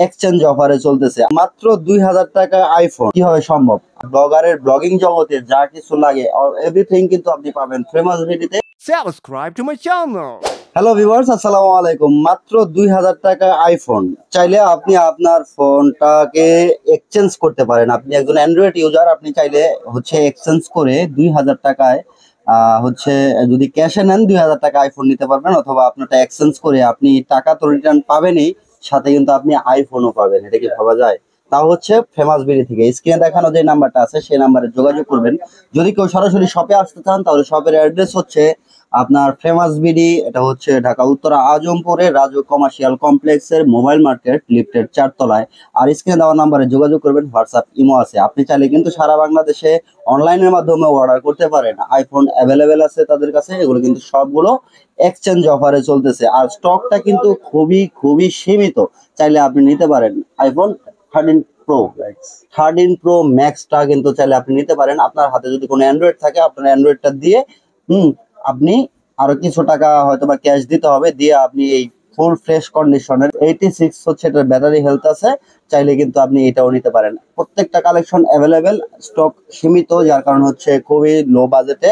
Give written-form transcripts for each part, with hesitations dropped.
Exchange অফারে চলতেছে মাত্র 2000 টাকা আইফোন। কিভাবে সম্ভব? ব্লগারের ব্লগিং জগতে যা কিছু লাগে এভরিথিং কিন্তু আপনি পাবেন ফেমাস ভিডিওতে। Subscribe to my channel. Hello viewers, আসসালামু আলাইকুম। মাত্র 2000 টাকা আইফোন চাইলে আপনি আপনার ফোনটাকে এক্সচেঞ্জ করতে পারেন। আপনি একজন অ্যান্ড্রয়েড ইউজার, আপনি চাইলে এক্সচেঞ্জ করে 2000 টাকায় হচ্ছে যদি ক্যাশে নেন 2000 টাকা আইফোন নিতে পারবেন, অথবা আপনারটা এক্সচেঞ্জ করে আপনি টাকা তো রিটার্ন পাবেনই, সাথে কিন্তু আপনি আইফোনও পাবেন। এটা কি ভাবা যায়? তা হচ্ছে ফেমাস বিডি থেকে স্ক্রিনে দেখানো যে নাম্বারটা আছে সেই নাম্বারে যোগাযোগ করবেন। যদি কেউ সরাসরি শপে আসতে চান তাহলে শপের অ্যাড্রেস হচ্ছে আপনার ফেমাস বিডি, এটা হচ্ছে ঢাকা উত্তরা আজমপুরে রাজু কমার্শিয়াল কমপ্লেক্সের মোবাইল মার্কেট লিফটের 4 তলায়। আর স্ক্রিনে দেওয়া নাম্বারে যোগাযোগ করবেন। হোয়াটসঅ্যাপ ইমো আছে, আপনি চাইলে কিন্তু সারা বাংলাদেশে অনলাইনের মাধ্যমে অর্ডার করতে পারেন। আইফোন অ্যাভেলেবেল আছে তাদের কাছে, এগুলো কিন্তু সবগুলো এক্সচেঞ্জ অফারে চলতেছে। আর স্টকটা কিন্তু খুবই খুবই সীমিত, চাইলে আপনি নিতে পারেন। আইফোন 13 প্রো ম্যাক্সটা কিন্তু চাইলে আপনি নিতে পারেন। আপনার হাতে যদি কোনো অ্যান্ড্রয়েড থাকে আপনার অ্যান্ড্রয়েডটা দিয়ে আপনি আরো কিছু টাকা হয়তো বা ক্যাশ দিতে হবে, দিয়ে আপনি এই ফুল ফ্রেশ কন্ডিশনের 86 হচ্ছে এটার ব্যাটারি হেলথ আছে, চাইলে কিন্তু আপনি এটাও নিতে পারেন। প্রত্যেকটা কালেকশন অ্যাভেলেবেল, স্টক সীমিত, যার কারণ হচ্ছে খুবই লো বাজেটে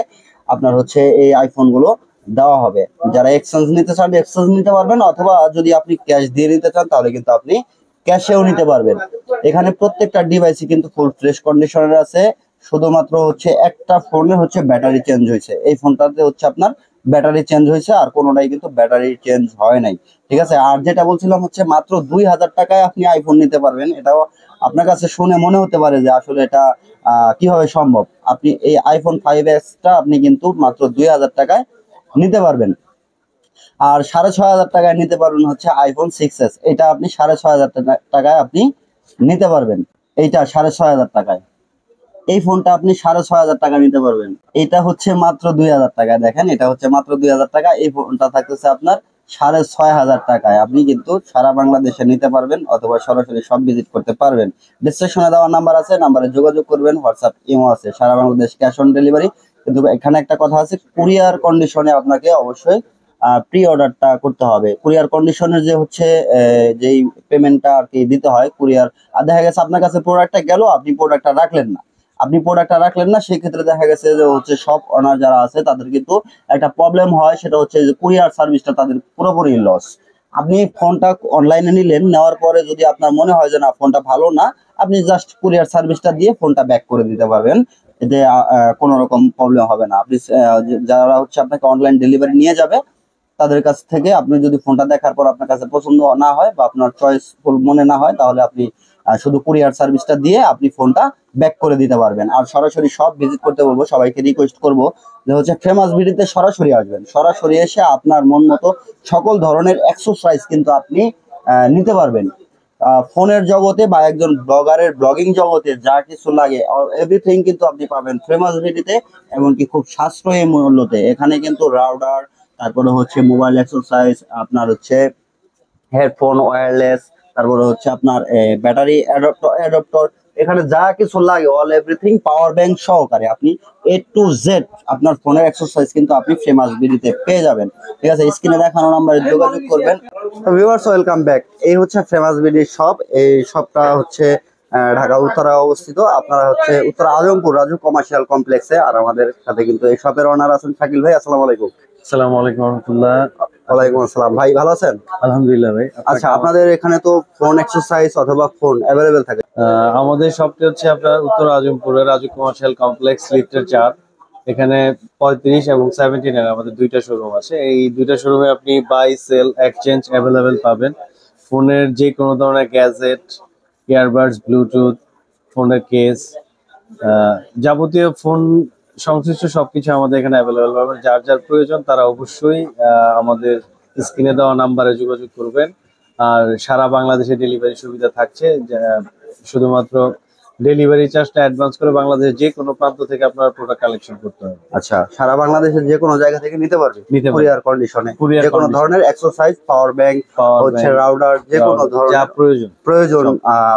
আপনার হচ্ছে এই আইফোন গুলো দেওয়া হবে। যারা এক্সচেঞ্জ নিতে চান এক্সচেঞ্জ নিতে পারবেন, অথবা যদি আপনি ক্যাশ দিয়ে নিতে চান তাহলে কিন্তু আপনি ক্যাশেও নিতে পারবেন। এখানে প্রত্যেকটা ডিভাইসই কিন্তু ফুল ফ্রেশ কন্ডিশনের আছে। শুধুমাত্র হচ্ছে একটা ফোনের হচ্ছে ব্যাটারি চেঞ্জ হয়েছে, এই ফোনটাতে হচ্ছে আপনার ব্যাটারি চেঞ্জ হয়েছে, আর কোনোটাই কিন্তু ব্যাটারি চেঞ্জ হয় নাই। ঠিক আছে। আর যেটা বলছিলাম হচ্ছে মাত্র 2000 টাকায় আপনি আইফোন নিতে পারবেন। এটাও আপনার কাছে শুনে মনে হতে পারে যে আসলে এটা কিভাবে সম্ভব। আপনি এই আইফোন 5s আপনি কিন্তু মাত্র 2000 টাকায় নিতে পারবেন। আর 6500 টাকায় নিতে পারবেন হচ্ছে আইফোন 6s, এটা আপনি 6500 টাকায় আপনি নিতে পারবেন। এইটা 6500 টাকায় এই ফোনটা আপনি 6500 টাকা নিতে পারবেন। এটা হচ্ছে মাত্র 2000 টাকায়। দেখেন, এটা হচ্ছে মাত্র 2000 টাকা। এই ফোনটা থাকতেছে আপনার 6500 টাকায়। আপনি কিন্তু সারা বাংলাদেশে নিতে পারবেন, অথবা সরাসরি সব ভিজিট করতে পারবেন। ডিসক্রিপশনে দেওয়া নাম্বার আছে, নাম্বারে যোগাযোগ করবেন। হোয়াটসঅ্যাপ ইমো আছে, সারা বাংলাদেশ ক্যাশ অন ডেলিভারি। কিন্তু এখানে একটা কথা আছে, কুরিয়ার কন্ডিশনে আপনাকে অবশ্যই প্রি অর্ডারটা করতে হবে। কুরিয়ার কন্ডিশনের যে হচ্ছে যেই পেমেন্টটা আর কি দিতে হয় কুরিয়ার, আর দেখা গেছে আপনার কাছে প্রোডাক্টটা গেল, আপনি প্রোডাক্টটা রাখলেন না, সেক্ষেত্রে দেখা গেছে যে হচ্ছে সব অনার যারা আছে তাদের কিন্তু একটা প্রবলেম হয়, সেটা হচ্ছে যে কুরিয়ার সার্ভিসটা তাদের পুরোপুরি লস। আপনি ফোনটা অনলাইনে নিলেন, নেওয়ার পরে যদি আপনার মনে হয় যে না ফোনটা ভালো না, আপনি জাস্ট কুরিয়ার সার্ভিসটা দিয়ে ফোনটা ব্যাক করে দিতে পারবেন। এতে কোনো রকম প্রবলেম হবে না। আপনি যারা হচ্ছে আপনাকে অনলাইন ডেলিভারি নিয়ে যাবে তাদের কাছ থেকে আপনি যদি ফোনটা দেখার পর আপনার কাছে পছন্দ না হয় বা আপনার চয়েসফুল মনে না হয়, তাহলে আপনি শুধু কুরিয়ার সার্ভিসটা দিয়ে আপনি ফোনটা ব্যাক করে দিতে পারবেন। আর সরাসরি সব ভিজিট করতে বলবো, সবাইকে রিকোয়েস্ট করব যে হচ্ছে ফেমাস ভিডিওতে সরাসরি আসবেন। সরাসরি এসে আপনার মন মতো সকল ধরনের এক্সারসাইজ কিন্তু আপনি নিতে পারবেন। ফোনের জগতে বা একজন ব্লগারের ব্লগিং জগতে যা কিছু লাগে এভরিথিং কিন্তু আপনি পাবেন ফেমাস ভিডিওতে, এমনকি খুব সাশ্রয়ী মূল্যতে। এখানে কিন্তু রাউটার, তারপরে হচ্ছে মোবাইল এক্সারসাইজ, আপনার হচ্ছে হেডফোন ওয়্যারলেস, তারপরে হচ্ছে আপনার ব্যাটারি অ্যাডাপ্টর, এখানে যা কিছু লাগে অল এভরিথিং পাওয়ার ব্যাংক সহকারে আপনি A to Z আপনার ফোনের এক্সারসাইজ কিন্তু আপনি ফেমাস বিডিতে পেয়ে যাবেন। ঠিক আছে, স্ক্রিনে দেখানো নাম্বারে যোগাযোগ করবেন। তো ভিউয়ার্স, ওয়েলকাম ব্যাক। এই হচ্ছে ফেমাস বিডির শপ। এই শপটা হচ্ছে ঢাকা উত্তরা অবস্থিত। আপনারা হচ্ছে উত্তরা আজমপুর রাজু কমার্শিয়াল কমপ্লেক্সে। আর আমাদের সাথে কিন্তু এই শপের ওনার আছেন শাকিল ভাই। আসসালামু আলাইকুম। আসসালামু আলাইকুম রহমতুল্লাহ। ওয়ালাইকুম আসসালাম। ভাই ভালো আছেন? আলহামদুলিল্লাহ ভাই। আচ্ছা, আপনাদের এখানে তো ফোন এক্সারসাইজ অথবা ফোন অ্যাভেলেবেল থাকে? আমাদের শপটি হচ্ছে আপনার উত্তর আজমপুরে রাজু কমার্শিয়াল কমপ্লেক্স লিফটের 4। এখানে 35 এবং 17 আমাদের দুইটা শোরুম আছে। এই দুইটা শোরুমে আপনি বাই সেল এক্সচেঞ্জ অ্যাভেলেবেল পাবেন। ফোনের যে কোনো ধরনের গ্যাজেট, ইয়ারবাডস, ব্লুটুথ, ফোনের কেস, যাবতীয় ফোন সংশ্লিষ্ট সবকিছু আমাদের এখানে অ্যাভেলেবেল পাবেন। যার যার প্রয়োজন তারা অবশ্যই আমাদের স্ক্রিনে দেওয়া নাম্বারে যোগাযোগ করবেন। আর সারা বাংলাদেশে ডেলিভারি সুবিধা থাকছে। শুধুমাত্র ডেলিভারি চার্জটা অ্যাডভান্স করে বাংলাদেশের যে কোনো প্রান্ত থেকে আপনার প্রোডাক্ট কালেকশন করতে হবে। আচ্ছা, সারা বাংলাদেশের যে কোনো জায়গা থেকে নিতে পারবে কুরিয়ার কন্ডিশনে। যে কোনো ধরনের এক্সারসাইজ, পাওয়ার ব্যাংক, হচ্ছে রাউটার, যে কোনো ধরনের যা প্রয়োজন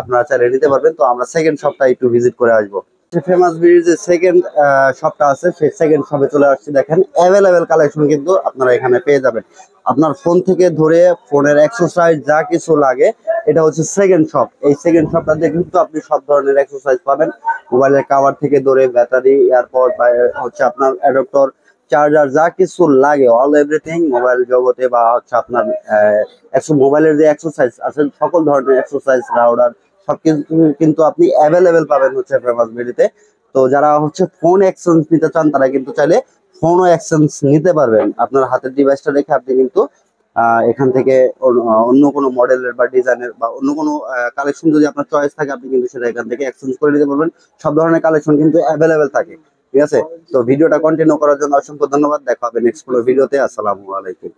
আপনারা চাইলে নিতে পারবেন। তো আমরা সেকেন্ড শপটা একটু ভিজিট করে আসবো। ফেমাস বিডির যে সেকেন্ড শপটা আছে সেই সেকেন্ড শপে চলে আসছি। দেখেন অ্যাভেলেবেল কালেকশন কিন্তু আপনারা এখানে পেয়ে যাবেন। আপনার ফোন থেকে ধরে ফোনের অ্যাক্সেসরিজ যা কিছু লাগে, এটা হচ্ছে সেকেন্ড শপ। এই সেকেন্ড শপটাতে কিন্তু আপনি সব ধরনের অ্যাক্সেসরিজ পাবেন। মোবাইলের কভার থেকে ধরে ব্যাটারি, এয়ারপড, হচ্ছে আপনার অ্যাডাপ্টর, চার্জার, যা কিছু লাগে অল এভরিথিং মোবাইল জগতে, বা হচ্ছে আপনার মোবাইলের যে এক্সারসাইজ আছে সকল ধরনের এক্সারসাইজ, রাউটার, সবকিছু কিন্তু আপনি অ্যাভেলেবেল পাবেন হচ্ছে ফেমাস বিডিতে। তো যারা হচ্ছে ফোন এক্সচেঞ্জ নিতে চান তারা কিন্তু চাইলে ফোনও এক্সচেঞ্জ নিতে পারবেন। আপনার হাতের ডিভাইসটা রেখে আপনি কিন্তু এখান থেকে অন্য কোনো মডেলের বা ডিজাইনের বা অন্য কোনো কালেকশন যদি আপনার চয়েস থাকে, আপনি কিন্তু সেটা এখান থেকে এক্সচেঞ্জ করে নিতে পারবেন। সব ধরনের কালেকশন কিন্তু অ্যাভেলেবেল থাকে। ঠিক আছে, তো ভিডিওটা কন্টিনিউ করার জন্য অসংখ্য ধন্যবাদ। দেখা হবে নেক্সট কোনো ভিডিওতে। আসসালামু আলাইকুম।